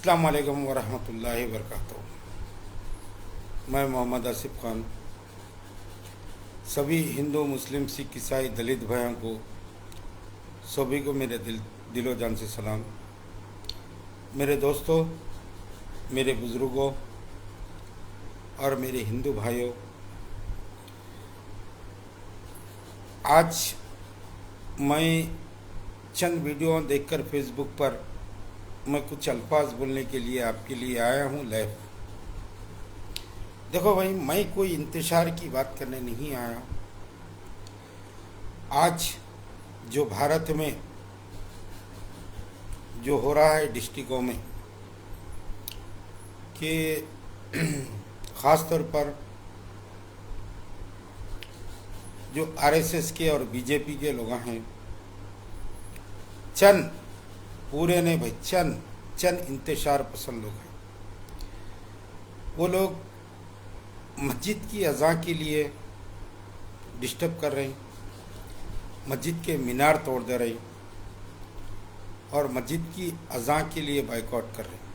अस्सलाम वालेकुम वरहमतुल्लाहि वबरकातुहू। मैं मोहम्मद आसिफ खान सभी हिंदू मुस्लिम सिख ईसाई दलित भाइयों को सभी को मेरे दिलो जान से सलाम। मेरे दोस्तों, मेरे बुज़ुर्गों और मेरे हिंदू भाइयों, आज मैं चंद वीडियो देखकर फेसबुक पर मैं कुछ अल्फाज बोलने के लिए आपके लिए आया हूँ लाइव। देखो भाई, मैं कोई इंतशार की बात करने नहीं आया। आज जो भारत में जो हो रहा है डिस्ट्रिक्टों में कि ख़ास तौर पर जो आरएसएस के और बीजेपी के लोग हैं, चंद पूरे नहीं भाई, चंद इंतशार पसंद लोग हैं। वो लोग मस्जिद की अज़ां के लिए डिस्टर्ब कर रहे हैं, मस्जिद के मीनार तोड़ दे रहे हैं और मस्जिद की अज़ां के लिए बाइकआउट कर रहे हैं।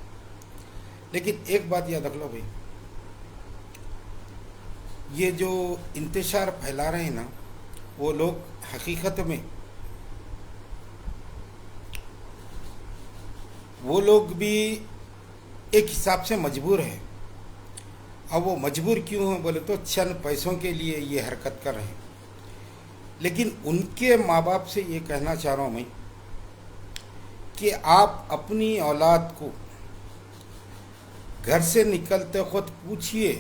लेकिन एक बात याद रख लो भाई, ये जो इंतशार फैला रहे हैं ना, वो लोग हकीकत में वो लोग भी एक हिसाब से मजबूर है। अब वो मजबूर क्यों हैं बोले तो चंद पैसों के लिए ये हरकत कर रहे हैं। लेकिन उनके माँ बाप से ये कहना चाह रहा हूँ मैं कि आप अपनी औलाद को घर से निकलते खुद पूछिए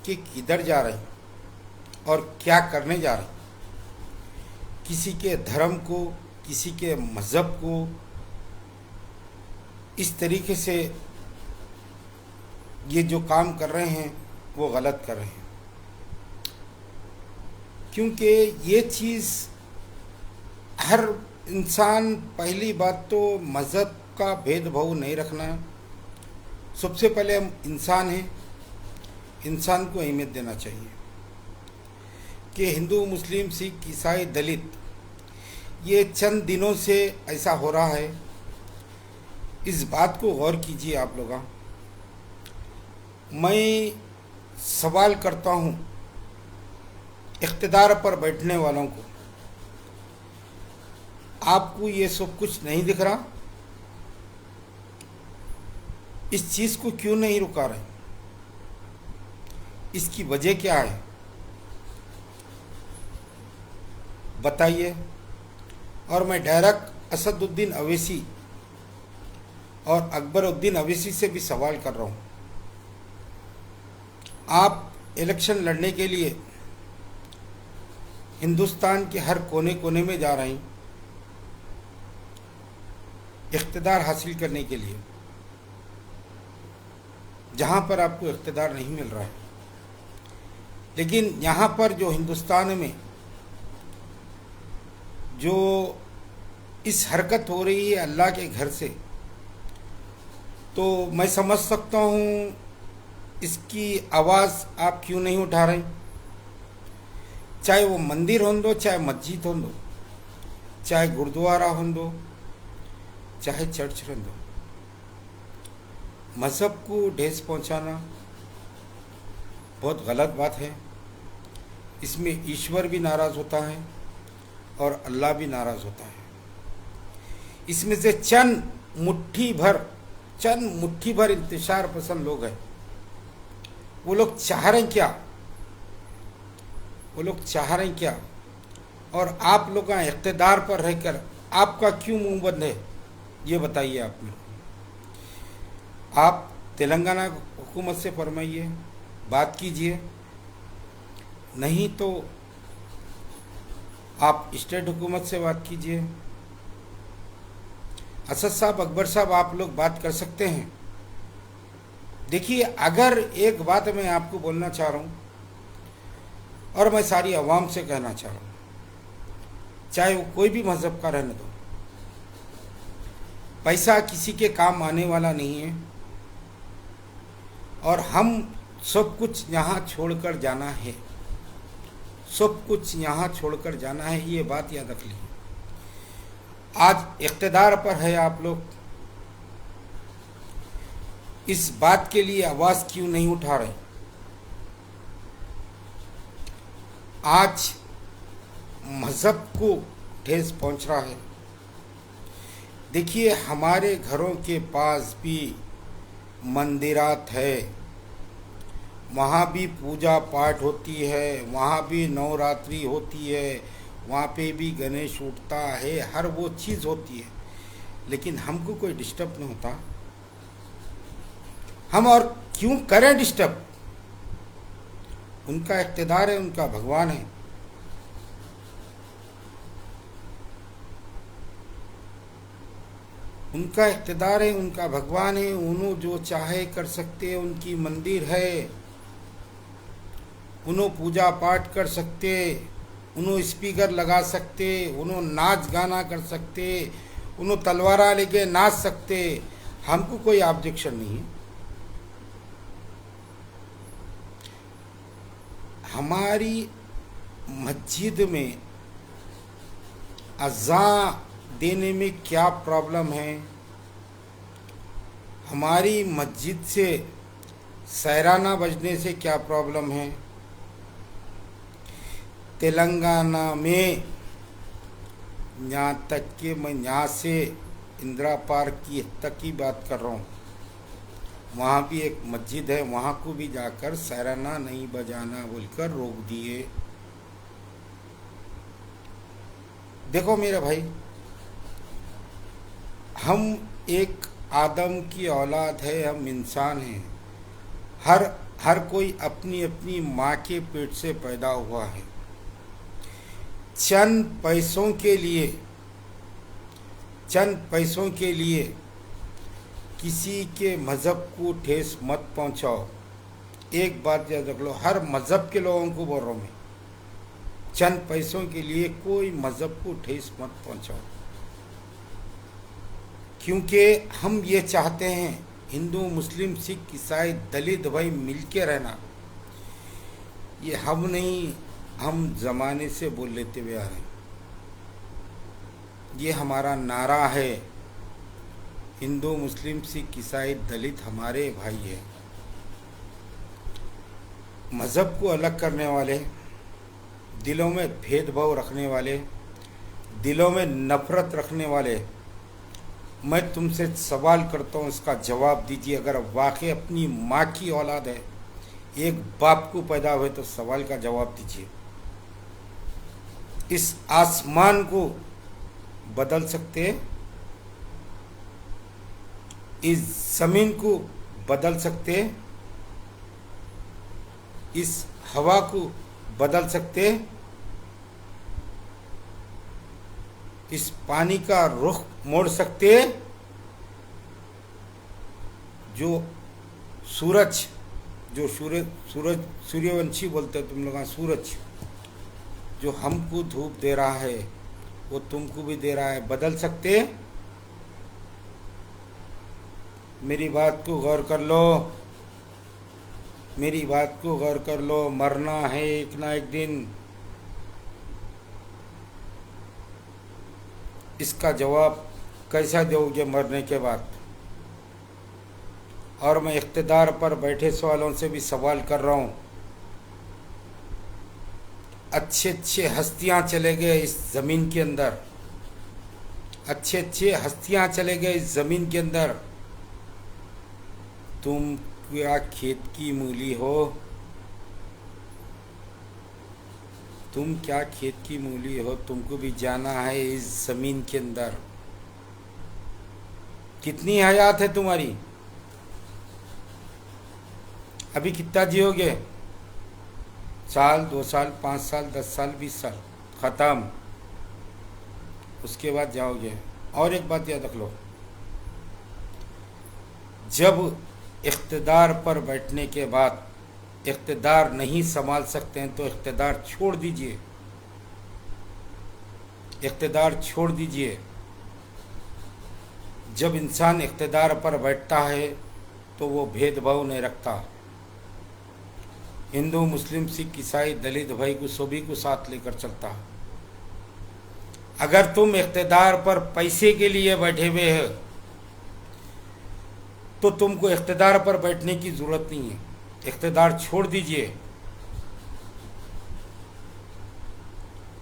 कि किधर जा रहे हैं और क्या करने जा रहे हैं। किसी के धर्म को, किसी के मज़हब को इस तरीके से ये जो काम कर रहे हैं वो गलत कर रहे हैं, क्योंकि ये चीज़ हर इंसान, पहली बात तो मज़हब का भेदभाव नहीं रखना है। सबसे पहले हम इंसान हैं, इंसान को अहमियत देना चाहिए कि हिंदू मुस्लिम सिख ईसाई दलित ये चंद दिनों से ऐसा हो रहा है। इस बात को गौर कीजिए आप लोग। मैं सवाल करता हूँ इख्तिदार पर बैठने वालों को, आपको ये सब कुछ नहीं दिख रहा? इस चीज़ को क्यों नहीं रुका रहे? इसकी वजह क्या है बताइए। और मैं डायरेक्ट असदुद्दीन अवैसी और अकबरुद्दीन अवैसी से भी सवाल कर रहा हूँ। आप इलेक्शन लड़ने के लिए हिंदुस्तान के हर कोने कोने में जा रहे हैं इख्तिदार हासिल करने के लिए, जहाँ पर आपको इख्तिदार नहीं मिल रहा है। लेकिन यहाँ पर जो हिंदुस्तान में जो इस हरकत हो रही है अल्लाह के घर से, तो मैं समझ सकता हूँ इसकी आवाज़ आप क्यों नहीं उठा रहे। चाहे वो मंदिर हो दो, चाहे मस्जिद हो दो, चाहे गुरुद्वारा हो दो, चाहे चर्च हो दो, मज़हब को ठेस पहुँचाना बहुत गलत बात है। इसमें ईश्वर भी नाराज़ होता है और अल्लाह भी नाराज़ होता है। इसमें से चंद मुट्ठी भर इंतशार पसंद लोग हैं। वो लोग चाह रहे हैं क्या? वो लोग चाह रहे हैं क्या? और आप लोग इख्तिदार पर रहकर आपका क्यों मुंह बंद है, ये बताइए आप लोग। आप तेलंगाना हुकूमत से फरमाइए, बात कीजिए, नहीं तो आप स्टेट हुकूमत से बात कीजिए। असद साहब, अकबर साहब, आप लोग बात कर सकते हैं। देखिए, अगर एक बात मैं आपको बोलना चाह रहा हूँ और मैं सारी आवाम से कहना चाह रहा हूँ, चाहे वो कोई भी मज़हब का रहने दो, पैसा किसी के काम आने वाला नहीं है और हम सब कुछ यहाँ छोड़कर जाना है, सब कुछ यहाँ छोड़कर जाना है। ये बात याद रख लीजिए। आज इख्तिदार पर है आप लोग, इस बात के लिए आवाज़ क्यों नहीं उठा रहे? आज मज़हब को ठेस पहुंच रहा है। देखिए, हमारे घरों के पास भी मंदिरात है, वहाँ भी पूजा पाठ होती है, वहाँ भी नवरात्रि होती है, वहाँ पे भी गणेश उठता है, हर वो चीज़ होती है, लेकिन हमको कोई डिस्टर्ब नहीं होता। हम और क्यों करें डिस्टर्ब? उनका इख्तिदार है, उनका भगवान है। उनका इख्तिदार है, उनका भगवान है, उन्हों जो चाहे कर सकते हैं, उनकी मंदिर है, उन्हों पूजा पाठ कर सकते, उन्हों स्पीकर लगा सकते, उन्हों नाच गाना कर सकते, उन्हों तलवारा लेके नाच सकते। हमको कोई ऑब्जेक्शन नहीं है। हमारी मस्जिद में अज़ान देने में क्या प्रॉब्लम है? हमारी मस्जिद से सैराना बजने से क्या प्रॉब्लम है? तेलंगाना में यहाँ तक कि मैं यहाँ से इंदिरा पार्क की तक की बात कर रहा हूँ, वहाँ भी एक मस्जिद है, वहाँ को भी जाकर सैराना नहीं बजाना बोलकर रोक दिए। देखो मेरे भाई, हम एक आदम की औलाद है, हम इंसान हैं। हर कोई अपनी अपनी माँ के पेट से पैदा हुआ है। चंद पैसों के लिए किसी के मज़हब को ठेस मत पहुंचाओ। एक बात याद रख लो, हर मज़हब के लोगों को बोल रहा हूँ मैं, चंद पैसों के लिए कोई मज़हब को ठेस मत पहुंचाओ। क्योंकि हम ये चाहते हैं हिंदू मुस्लिम सिख ईसाई दलित भाई मिलके रहना। ये हम नहीं, हम ज़माने से बोल लेते हुए आ रहे हैं। ये हमारा नारा है, हिंदू मुस्लिम सिख ईसाई दलित हमारे भाई है। मज़हब को अलग करने वाले, दिलों में भेदभाव रखने वाले, दिलों में नफ़रत रखने वाले, मैं तुमसे सवाल करता हूँ, इसका जवाब दीजिए। अगर वाकई अपनी माँ की औलाद है, एक बाप को पैदा हुए, तो सवाल का जवाब दीजिए। इस आसमान को बदल सकते, इस ज़मीन को बदल सकते, इस हवा को बदल सकते, इस पानी का रुख मोड़ सकते, जो सूरज, सूर्यवंशी बोलते हैं तुम लोग, सूरज जो हमको धूप दे रहा है वो तुमको भी दे रहा है, बदल सकते? मेरी बात को गौर कर लो, मेरी बात को गौर कर लो। मरना है एक ना एक दिन, इसका जवाब कैसा दोगे मरने के बाद? और मैं इख्तिदार पर बैठे सवालों से भी सवाल कर रहा हूँ। अच्छे हस्तियाँ चले गए इस ज़मीन के अंदर, अच्छे हस्तियाँ चले गए इस ज़मीन के अंदर। तुम क्या खेत की मूली हो? तुम क्या खेत की मूली हो? तुमको भी जाना है इस ज़मीन के अंदर। कितनी हयात है तुम्हारी? अभी कितना जियोगे? साल, 2 साल, 5 साल, 10 साल, 20 साल, ख़त्म। उसके बाद जाओगे। और एक बात याद रख लो, जब इख्तिदार पर बैठने के बाद इख्तिदार नहीं संभाल सकते हैं तो इख्तिदार छोड़ दीजिए, इख्तिदार छोड़ दीजिए। जब इंसान इख्तिदार पर बैठता है तो वो भेदभाव नहीं रखता। हिंदू मुस्लिम सिख ईसाई दलित भाई को सभी को साथ लेकर चलता। अगर तुम इख्तिदार पर पैसे के लिए बैठे हुए हो तो तुमको इख्तिदार पर बैठने की ज़रूरत नहीं है, इख्तिदार छोड़ दीजिए।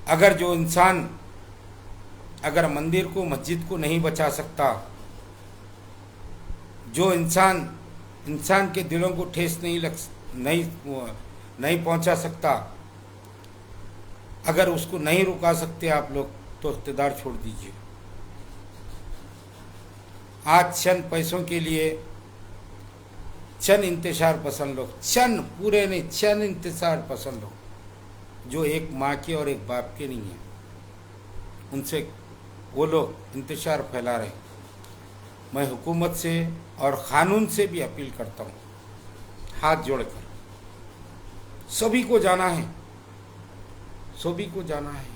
अगर जो इंसान अगर मंदिर को मस्जिद को नहीं बचा सकता, जो इंसान के दिलों को ठेस नहीं पहुंचा सकता, अगर उसको नहीं रुका सकते आप लोग, तो इख्तिदार छोड़ दीजिए। आज चंद पैसों के लिए चंद इंतशार पसंद लोग, चंद पूरे नहीं, चंद इंतशार पसंद लोग जो एक माँ के और एक बाप के नहीं है, उनसे वो लोग इंतशार फैला रहे। मैं हुकूमत से और क़ानून से भी अपील करता हूँ, हाथ जोड़कर, सभी को जाना है, सभी को जाना है।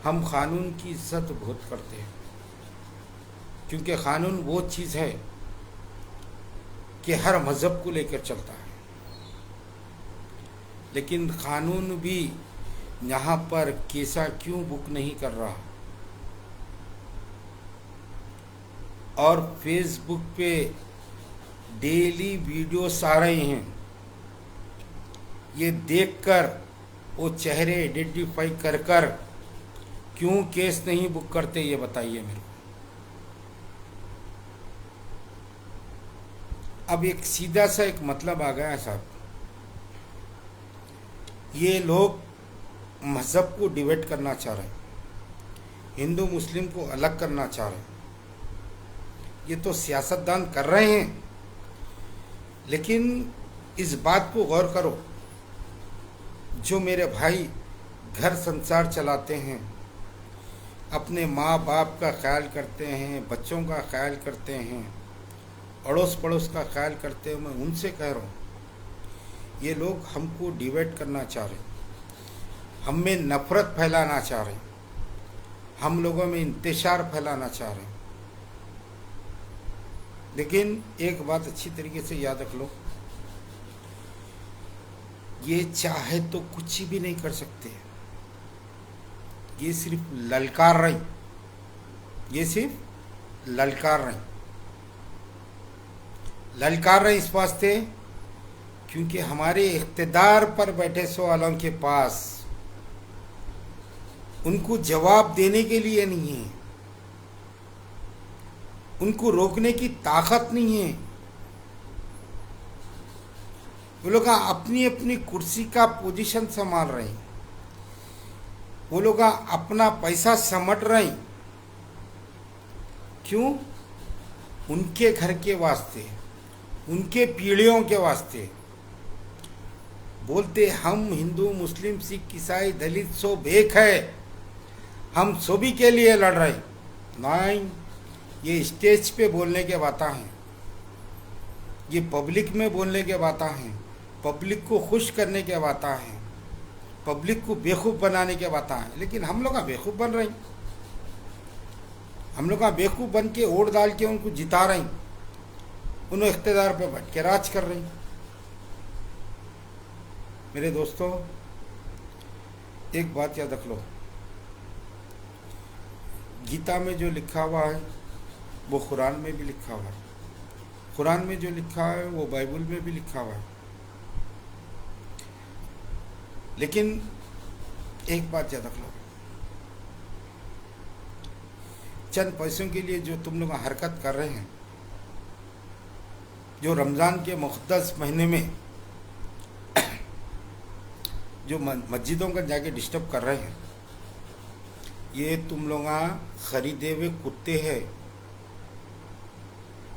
हम क़ानून की इज्जत बहुत करते हैं, क्योंकि क़ानून वो चीज़ है कि हर मज़हब को लेकर चलता है। लेकिन क़ानून भी यहाँ पर केसा क्यों बुक नहीं कर रहा, और फेसबुक पे डेली वीडियोस आ रहे हैं, ये देखकर वो चेहरे आइडेंटिफाई कर कर क्यों केस नहीं बुक करते, ये बताइए मेरे को। अब एक सीधा सा एक मतलब आ गया है साहब, ये लोग मज़हब को डिवाइड करना चाह रहे हैं, हिंदू मुस्लिम को अलग करना चाह रहे हैं। ये तो सियासतदान कर रहे हैं, लेकिन इस बात को गौर करो, जो मेरे भाई घर संसार चलाते हैं, अपने माँ बाप का ख्याल करते हैं, बच्चों का ख्याल करते हैं, अड़ोस पड़ोस का ख्याल करते हैं, मैं उनसे कह रहा हूँ, ये लोग हमको डिवाइड करना चाह रहे हैं, हम में नफ़रत फैलाना चाह रहे हैं, हम लोगों में इंतशार फैलाना चाह रहे हैं। लेकिन एक बात अच्छी तरीके से याद रख लो, ये चाहे तो कुछ भी नहीं कर सकते, ये सिर्फ ललकार रही, ये सिर्फ ललकार रही इस वास्ते क्योंकि हमारे इख्तिदार पर बैठे सो आलम के पास उनको जवाब देने के लिए नहीं है, उनको रोकने की ताकत नहीं है। वो लोग अपनी अपनी कुर्सी का पोजीशन संभाल रहे हैं, वो लोग अपना पैसा समेट रहे हैं। क्यों? उनके घर के वास्ते, उनके पीढ़ियों के वास्ते। बोलते हम हिंदू मुस्लिम सिख ईसाई दलित सब एक है, हम सभी के लिए लड़ रहे। नहीं, ये स्टेज पे बोलने के बातें हैं, ये पब्लिक में बोलने के बातें हैं, पब्लिक को खुश करने के बातें हैं, पब्लिक को बेवकूफ़ बनाने के बातें हैं। लेकिन हम लोग बेवकूफ़ बन रहे हैं, हम लोग बेवकूफ़ बन के वोट डाल के उनको जिता रहे हैं, उन्हें इख्तिदार पे बैठ के राज कर रहे हैं। मेरे दोस्तों, एक बात याद रख लो, गीता में जो लिखा हुआ है वो कुरान में भी लिखा हुआ है, कुरान में जो लिखा है वो बाइबल में भी लिखा हुआ है। लेकिन एक बात याद रख लो, चंद पैसों के लिए जो तुम लोग हरकत कर रहे हैं, जो रमज़ान के मुक़द्दस महीने में जो मस्जिदों का जाके डिस्टर्ब कर रहे हैं, ये तुम लोग खरीदे हुए कुत्ते हैं,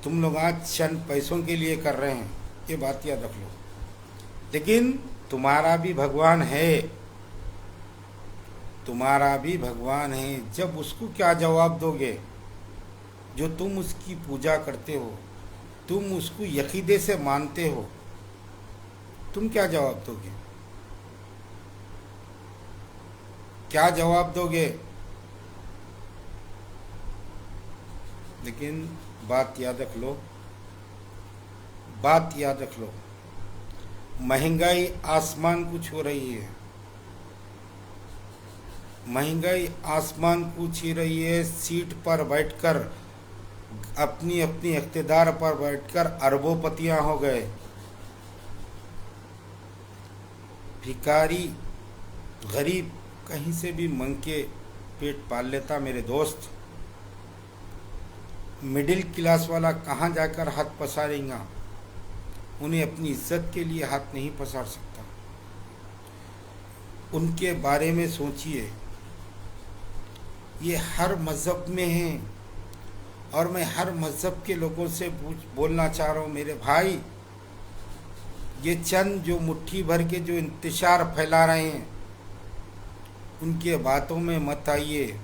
तुम लोग चंद पैसों के लिए कर रहे हैं, ये बात याद रख लो। लेकिन तुम्हारा भी भगवान है, तुम्हारा भी भगवान है। जब उसको क्या जवाब दोगे? जो तुम उसकी पूजा करते हो, तुम उसको यकीदे से मानते हो, तुम क्या जवाब दोगे? क्या जवाब दोगे? लेकिन बात याद रख लो, बात याद रख लो, महंगाई आसमान को छू रही है, महंगाई आसमान को छू रही है। सीट पर बैठकर अपनी अपनी इख्तिदार पर बैठकर अरबोपतियां हो गए। भिखारी गरीब कहीं से भी मंग के पेट पाल लेता मेरे दोस्त। मिडिल क्लास वाला कहाँ जाकर हाथ पसारेगा? उन्हें अपनी इज्जत के लिए हाथ नहीं पसार सकता। उनके बारे में सोचिए। ये हर मज़हब में है और मैं हर मज़हब के लोगों से बोलना चाह रहा हूँ, मेरे भाई, ये चंद जो मुट्ठी भर के जो इंतशार फैला रहे हैं, उनके बातों में मत आइए।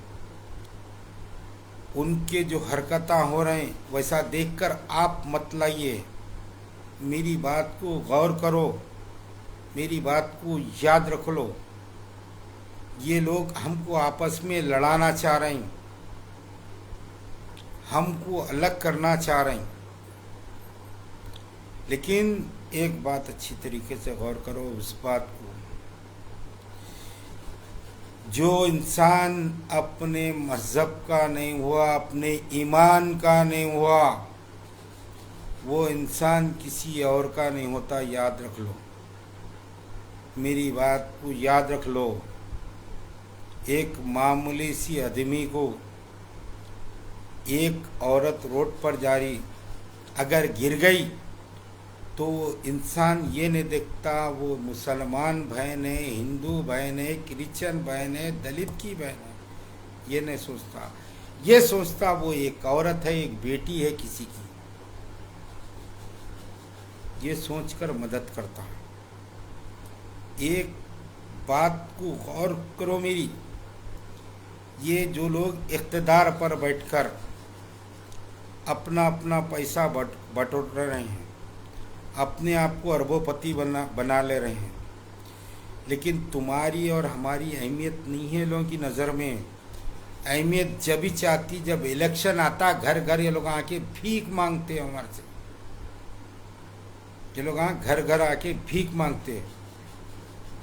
उनके जो हरकतें हो रहे हैं वैसा देखकर आप मत लाइए। मेरी बात को गौर करो, मेरी बात को याद रख लो। ये लोग हमको आपस में लड़ाना चाह रहे हैं, हमको अलग करना चाह रहे हैं। लेकिन एक बात अच्छी तरीके से गौर करो उस बात को, जो इंसान अपने मज़हब का नहीं हुआ, अपने ईमान का नहीं हुआ, वो इंसान किसी और का नहीं होता। याद रख लो, मेरी बात को याद रख लो। एक मामूली सी आदमी को एक औरत रोड पर जा रही अगर गिर गई तो इंसान ये नहीं देखता वो मुसलमान बहन है, हिंदू बहन है, क्रिश्चियन बहन है, दलित की बहन है, ये नहीं सोचता। ये सोचता वो एक औरत है, एक बेटी है किसी की, ये सोचकर मदद करता है। एक बात को गौर करो मेरी, ये जो लोग इख्तिदार पर बैठकर अपना अपना पैसा बटोर रहे हैं, अपने आप को अरबोपति बना ले रहे हैं, लेकिन तुम्हारी और हमारी अहमियत नहीं है लोगों की नज़र में। अहमियत जब ही चाहती जब इलेक्शन आता, घर घर ये लोग आके भीख मांगते हैं हमारे से। ये लोग घर घर आके भीख मांगते हैं।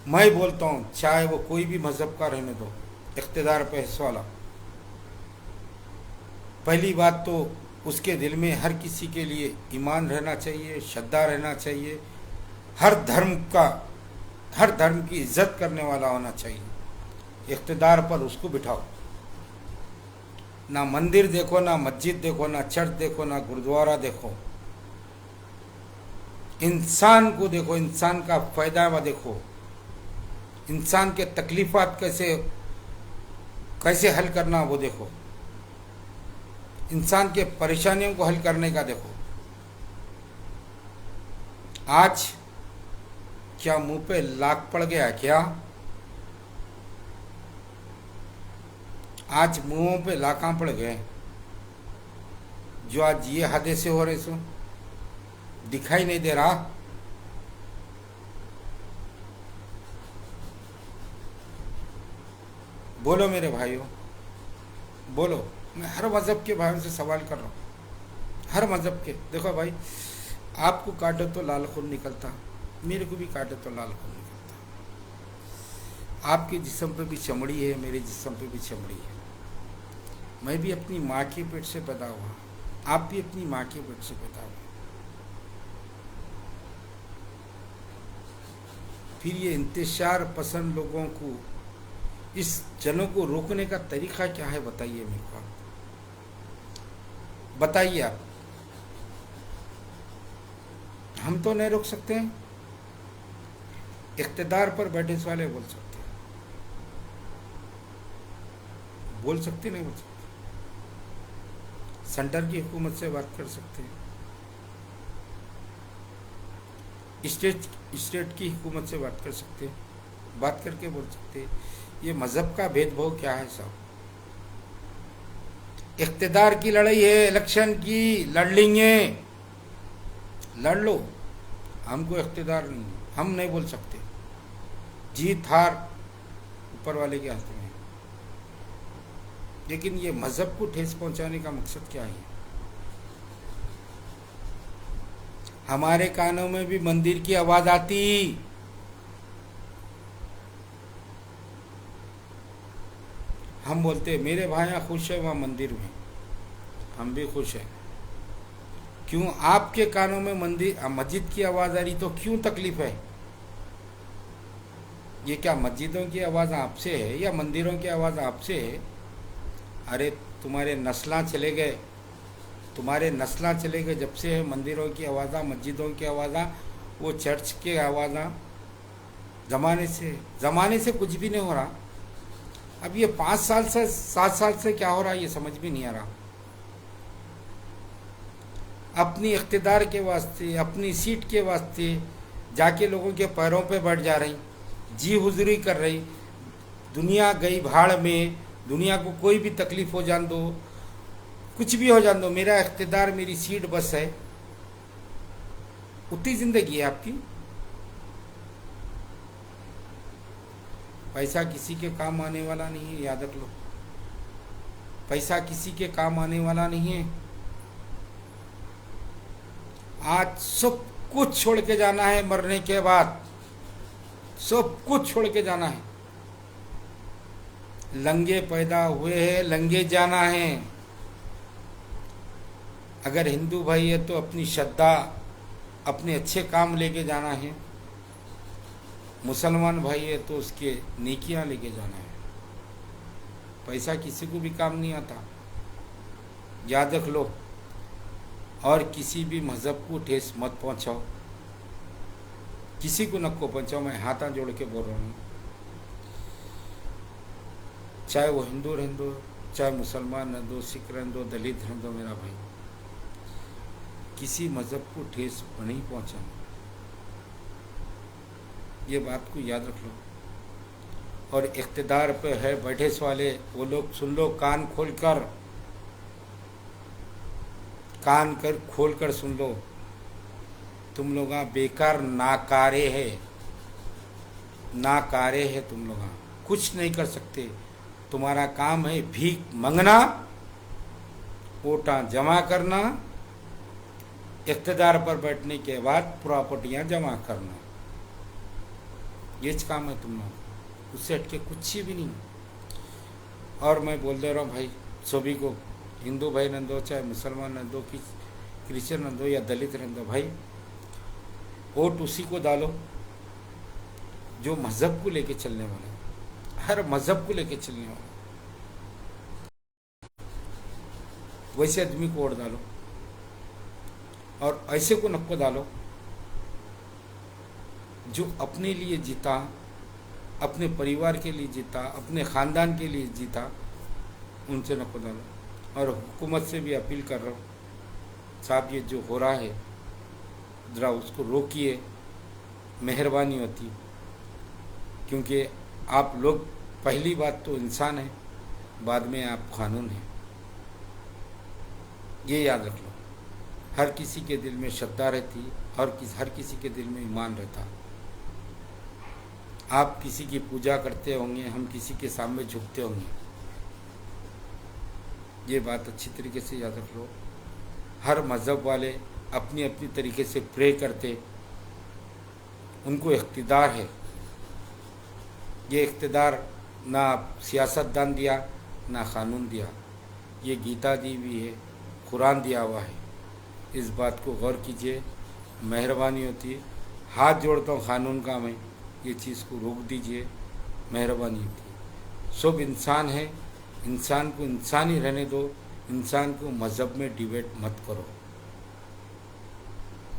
मैं बोलता हूँ चाहे वो कोई भी मज़हब का रहने दो, इख्तिदार पे हिस्सा वाला, पहली बात तो उसके दिल में हर किसी के लिए ईमान रहना चाहिए, श्रद्धा रहना चाहिए, हर धर्म की इज्जत करने वाला होना चाहिए। इख्तिदार पर उसको बिठाओ, ना मंदिर देखो, ना मस्जिद देखो, ना चर्च देखो, ना गुरुद्वारा देखो, इंसान को देखो, इंसान का फ़ायदा देखो, इंसान के तकलीफ़ात कैसे हल करना वो देखो, इंसान के परेशानियों को हल करने का देखो। आज क्या मुंह पे लाख पड़ गया क्या? आज मुंहों पे लाखां पड़ गए जो आज ये हादसे हो रहे सो दिखाई नहीं दे रहा। बोलो मेरे भाइयों, बोलो। मैं हर मज़हब के भाइयों से सवाल कर रहा हूँ, हर मज़हब के। देखो भाई, आपको काटो तो लाल खून निकलता, मेरे को भी काटो तो लाल खून निकलता। आपके जिस्म पे भी चमड़ी है, मेरे जिस्म पे भी चमड़ी है। मैं भी अपनी माँ के पेट से पैदा हुआ, आप भी अपनी माँ के पेट से पैदा हुए। फिर ये इंतशार पसंद लोगों को, इस जनों को रोकने का तरीका क्या है बताइए मेरे को, बताइए आप। हम तो नहीं रोक सकते हैं, इख्तिदार पर बैठे वाले बोल सकते हैं, बोल सकते नहीं बोल सकते। सेंटर की हुकूमत से बात कर सकते हैं, स्टेट की हुकूमत से बात कर सकते हैं, बात करके बोल सकते हैं। ये मज़हब का भेदभाव क्या है साहब? इख्तिदार की लड़ाई है, इलेक्शन की, लड़ लेंगे, लड़ लो। हमको इख्तिदार नहीं, हम नहीं बोल सकते। जीत हार ऊपर वाले के हाथ में है। लेकिन ये मज़हब को ठेस पहुंचाने का मकसद क्या है? हमारे कानों में भी मंदिर की आवाज़ आती, हम बोलते मेरे भाई खुश है वहाँ मंदिर में, हम भी खुश हैं। क्यों आपके कानों में मस्जिद की आवाज़ आ रही तो क्यों तकलीफ है? ये क्या मस्जिदों की आवाज़ आपसे है या मंदिरों की आवाज़ आपसे है? अरे तुम्हारे नस्लां चले गए, जब से है मंदिरों की आवाज़ा, मस्जिदों की आवाज़ा, वो चर्च के आवाज़ा, ज़माने से कुछ भी नहीं हो रहा। अब ये 5 साल से 7 साल से क्या हो रहा है ये समझ भी नहीं आ रहा। अपनी इख्तिदार के वास्ते, अपनी सीट के वास्ते जाके लोगों के पैरों पे बैठ जा रही, जी हुजूरी कर रही। दुनिया गई भाड़ में, दुनिया को कोई भी तकलीफ हो जान दो, कुछ भी हो जान दो, मेरा इख्तिदार, मेरी सीट बस है। उतनी जिंदगी है आपकी। पैसा किसी के काम आने वाला नहीं है, याद रख लो। पैसा किसी के काम आने वाला नहीं है। आज सब कुछ छोड़ के जाना है, मरने के बाद सब कुछ छोड़ के जाना है। लंगे पैदा हुए हैं, लंगे जाना है। अगर हिंदू भाई है तो अपनी श्रद्धा, अपने अच्छे काम लेके जाना है। मुसलमान भाई है तो उसके नेकियां लेके जाना है। पैसा किसी को भी काम नहीं आता, याद रख लो। और किसी भी मज़हब को ठेस मत पहुंचाओ, किसी को नको पहुंचाओ। मैं हाथा जोड़ के बोल रहा हूँ, चाहे वो हिंदू रहने दो, चाहे मुसलमान रहने दो, सिख रहने दो, दलित रहने दो, मेरा भाई, किसी मज़हब को ठेस नहीं पहुंचाना। ये बात को याद रख लो। और इख्तिदार पे है बैठे वाले वो लोग, सुन लो, कान खोल कर सुन लो। तुम लोग बेकार नाकारे है तुम लोग, कुछ नहीं कर सकते। तुम्हारा काम है भीख मंगना, वोटां जमा करना, इख्तिदार पर बैठने के बाद प्रॉपर्टियां जमा करना। ये काम है तुम लोग, उससे हटके कुछ भी नहीं। और मैं बोल दे रहा हूँ भाई सभी को, हिंदू भाई रहने दो, चाहे मुसलमान रहने दो, क्रिश्चियन रहने दो या दलित रहने दो, भाई वोट उसी को डालो जो मज़हब को लेके चलने वाला है, हर मज़हब को लेके चलने वाला, वैसे आदमी को वोट डालो। और ऐसे को नको डालो जो अपने लिए जीता, अपने परिवार के लिए जीता, अपने ख़ानदान के लिए जीता, उनसे नको डालो। और हुकूमत से भी अपील कर रहा हूँ, साहब ये जो हो रहा है ज़रा उसको रोकिए, मेहरबानी होती। क्योंकि आप लोग पहली बात तो इंसान हैं, बाद में आप कानून हैं, ये याद रख लो। हर किसी के दिल में श्रद्धा रहती और हर किसी के दिल में ईमान रहता। आप किसी की पूजा करते होंगे, हम किसी के सामने झुकते होंगे, ये बात अच्छी तरीके से याद रख लो। हर मज़हब वाले अपनी अपनी तरीके से प्रे करते, उनको इख्तिदार है। ये इख्तिदार ना सियासतदान दिया, ना कानून दिया, ये गीता दी भी है, कुरान दिया हुआ है। इस बात को गौर कीजिए, मेहरबानी होती है। हाथ जोड़ता हूँ कानून का, मैं ये चीज़ को रोक दीजिए, मेहरबानी होती है। सब इंसान है, इंसान को इंसान ही रहने दो, इंसान को मज़हब में डिबेट मत करो।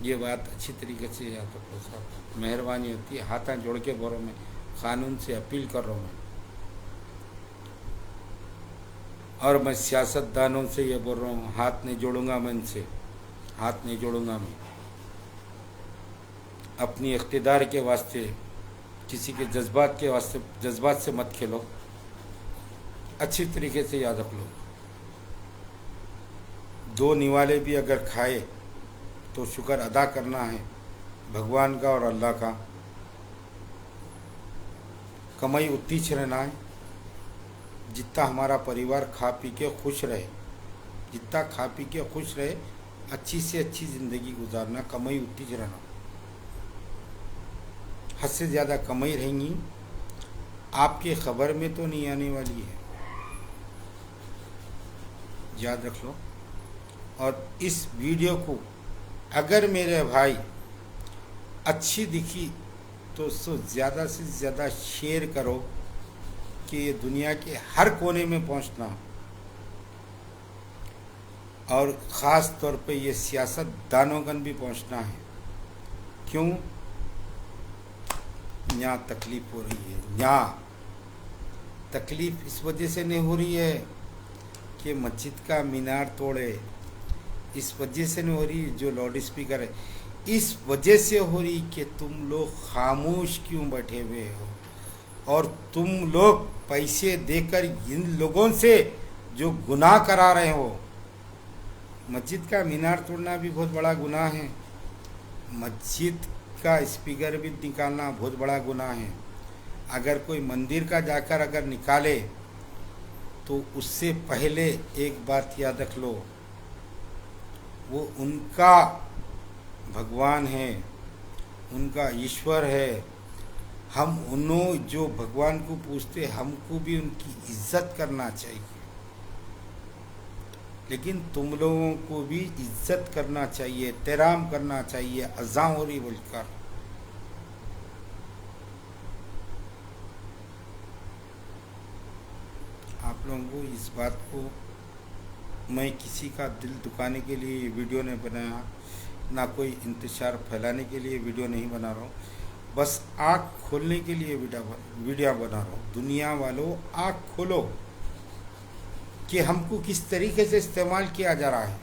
ये बात अच्छी तरीके से याद रखो साहब, मेहरबानी होती है। हाथ जोड़ के बोलो, मैं कानून से अपील कर रहा हूँ मैं। और मैं सियासतदानों से ये बोल रहा हूँ, हाथ नहीं जोड़ूंगा मैं इनसे, हाथ नहीं जोड़ूंगा मैं। अपनी इख्तिदार के वास्ते, किसी के जज्बात से मत खेलो, अच्छी तरीके से याद रख लो। 2 निवाले भी अगर खाए तो शुक्र अदा करना है भगवान का और अल्लाह का। कमाई उतनी ही रहना है जितना हमारा परिवार खा पी के खुश रहे, जितना खा पी के खुश रहे, अच्छी से अच्छी ज़िंदगी गुजारना। कमाई उतनी ही रहना, हद से ज़्यादा कमाई रहेंगी आपके खबर में तो नहीं आने वाली है, याद रख लो। और इस वीडियो को अगर मेरे भाई अच्छी दिखी तो उसको ज़्यादा से ज़्यादा शेयर करो कि ये दुनिया के हर कोने में पहुंचना, और ख़ास तौर पे ये सियासतदानों भी पहुंचना है। क्यों? यहाँ तकलीफ़ हो रही है। यहाँ तकलीफ़ इस वजह से नहीं हो रही है कि मस्जिद का मीनार तोड़े, इस वजह से नहीं हो रही जो लाउड स्पीकर है, इस वजह से हो रही कि तुम लोग खामोश क्यों बैठे हुए हो, और तुम लोग पैसे देकर इन लोगों से जो गुनाह करा रहे हो। मस्जिद का मीनार तोड़ना भी बहुत बड़ा गुनाह है, मस्जिद का स्पीकर भी निकालना बहुत बड़ा गुनाह है। अगर कोई मंदिर का जाकर अगर निकाले तो उससे पहले एक बात याद रख लो, वो उनका भगवान है, उनका ईश्वर है। हम उन्हों जो भगवान को पूछते, हमको भी उनकी इज्जत करना चाहिए, लेकिन तुम लोगों को भी इज्जत करना चाहिए, एहतराम करना चाहिए। अज़ां हो रही बोलकर आप लोगों को इस बात को, मैं किसी का दिल दुखाने के लिए वीडियो नहीं बनाया, ना कोई इंतशार फैलाने के लिए वीडियो नहीं बना रहा हूँ, बस आँख खोलने के लिए वीडियो बना रहा हूँ। दुनिया वालों, आँख खोलो कि हमको किस तरीके से इस्तेमाल किया जा रहा है।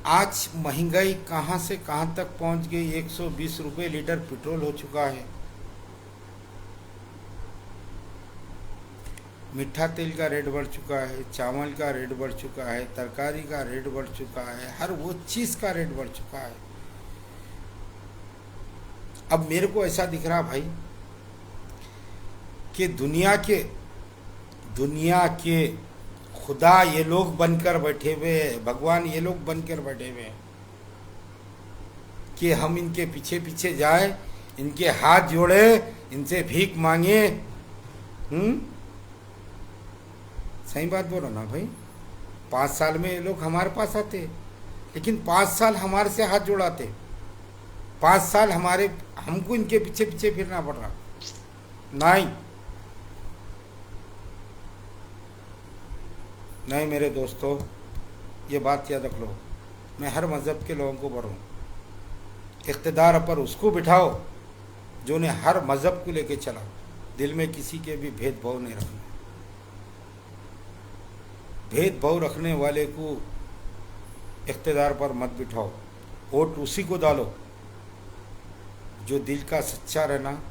आज महंगाई कहाँ से कहाँ तक पहुँच गई। 120 रुपये लीटर पेट्रोल हो चुका है, मीठा तेल का रेट बढ़ चुका है, चावल का रेट बढ़ चुका है, तरकारी का रेट बढ़ चुका है, हर वो चीज़ का रेट बढ़ चुका है। अब मेरे को ऐसा दिख रहा भाई कि दुनिया के खुदा ये लोग बनकर बैठे हुए हैं, भगवान ये लोग बनकर बैठे हुए हैं कि हम इनके पीछे पीछे जाए, इनके हाथ जोड़े, इनसे भीख मांगे। सही बात बोलो ना भाई। 5 साल में ये लोग हमारे पास आते, लेकिन 5 साल हमारे से हाथ जोड़ाते, 5 साल हमको इनके पीछे पीछे फिरना पड़ रहा। नहीं मेरे दोस्तों, ये बात याद रख लो, मैं हर मज़हब के लोगों को बोल रहा हूँ, इक़्तिदार पर उसको बिठाओ जो ने हर मज़हब को लेके चला, दिल में किसी के भी भेदभाव नहीं रखना। भेदभाव रखने वाले को इक़्तिदार पर मत बिठाओ, वोट उसी को डालो जो दिल का सच्चा रहना,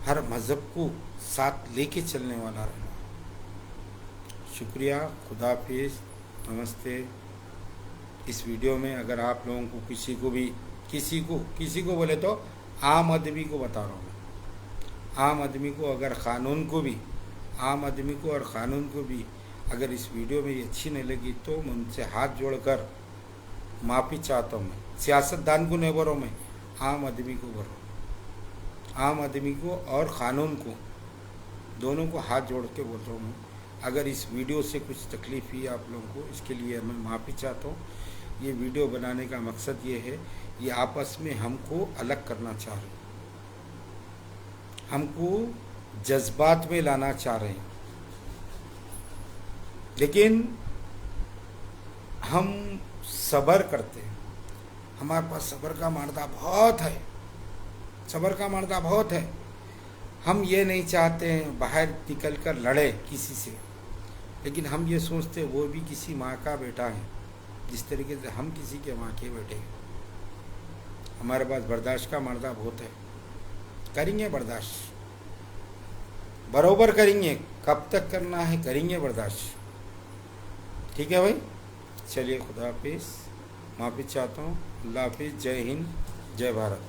हर मज़हब को साथ लेके चलने वाला रहना। शुक्रिया, खुदा हाफिज़, नमस्ते। इस वीडियो में अगर आप लोगों को किसी को बोले तो आम आदमी को बता रहा हूँ मैं, आम आदमी को, अगर क़ानून को भी, आम आदमी को और क़ानून को भी अगर इस वीडियो में ये अच्छी नहीं लगी तो मैं उनसे हाथ जोड़कर माफ़ी चाहता हूँ। मैं सियासतदान को नहीं बोल रहा हूँ, मैं आम आदमी को बोल रहा हूँ। आम आदमी को और क़ानून को, दोनों को हाथ जोड़ के बोल रहा हूँ मैं। अगर इस वीडियो से कुछ तकलीफ़ हुई आप लोगों को, इसके लिए मैं माफ़ी चाहता हूँ। ये वीडियो बनाने का मकसद ये है, ये आपस में हमको अलग करना चाह रहे हैं, हमको जज्बात में लाना चाह रहे हैं, लेकिन हम सब्र करते हैं। हमारे पास सब्र का मर्दा बहुत है, सब्र का मर्दा बहुत है। हम ये नहीं चाहते हैं बाहर निकल कर लड़े किसी से, लेकिन हम ये सोचते हैं वो भी किसी माँ का बेटा है, जिस तरीके से हम किसी के माँ के बेटे हैं। हमारे पास बर्दाश्त का मर्दा बहुत है, करेंगे बर्दाश्त, बरोबर करेंगे। कब तक करना है, करेंगे बर्दाश्त। ठीक है भाई, चलिए खुदा हाफिज़, माफ़ी चाहता हूँ। अल्लाह हाफिज़, जय हिंद, जय भारत।